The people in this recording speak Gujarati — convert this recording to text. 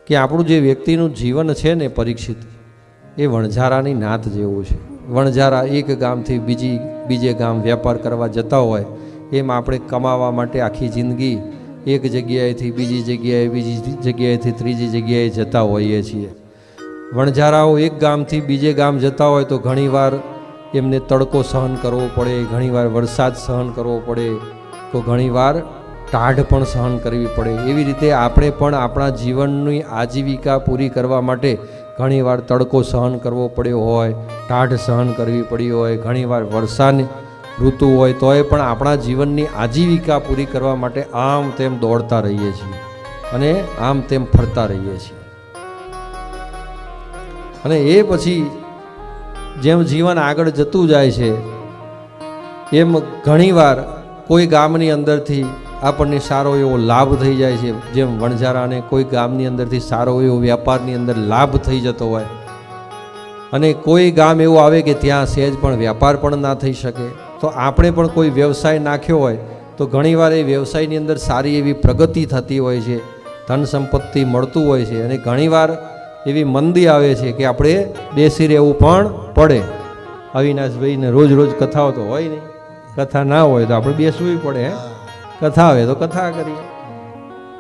કે આપણું જે વ્યક્તિનું જીવન છે ને પરીક્ષિત, એ વણઝારાની નાત જેવું છે. વણઝારા એક ગામથી બીજે ગામ વેપાર કરવા જતા હોય, એમ આપણે કમાવા માટે આખી જિંદગી એક જગ્યાએથી બીજી જગ્યાએથી ત્રીજી જગ્યાએ જતા હોઈએ છીએ. વણઝારાઓ એક ગામથી બીજે ગામ જતા હોય તો ઘણીવાર એમને તડકો સહન કરવો પડે, ઘણીવાર વરસાદ સહન કરવો પડે, તો ઘણીવાર ટાઢ પણ સહન કરવી પડે. એવી રીતે આપણે પણ આપણા જીવનની આજીવિકા પૂરી કરવા માટે ઘણીવાર તડકો સહન કરવો પડ્યો હોય, ટાઢ સહન કરવી પડી હોય, ઘણીવાર વરસાદની ઋતુ હોય તોય પણ આપણા જીવનની આજીવિકા પૂરી કરવા માટે આમ તેમ દોડતા રહીએ છીએ અને આમ તેમ ફરતા રહીએ છીએ. અને એ પછી જેમ જીવન આગળ જતું જાય છે એમ ઘણીવાર કોઈ ગામની અંદરથી આપણને સારો એવો લાભ થઈ જાય છે. જેમ વણઝારાને કોઈ ગામની અંદરથી સારો એવો વ્યાપારની અંદર લાભ થઈ જતો હોય, અને કોઈ ગામ એવું આવે કે ત્યાં સહેજ પણ વ્યાપાર પણ ના થઈ શકે, તો આપણે પણ કોઈ વ્યવસાય નાખ્યો હોય તો ઘણીવાર એ વ્યવસાયની અંદર સારી એવી પ્રગતિ થતી હોય છે, ધન સંપત્તિ મળતું હોય છે, અને ઘણીવાર એવી મંદી આવે છે કે આપણે બેસી રહેવું પણ પડે. અવિનાશભાઈને રોજ કથાઓ તો હોય નહીં, કથા ના હોય તો આપણે બેસવું પડે. કથા આવે તો કથા કરીએ.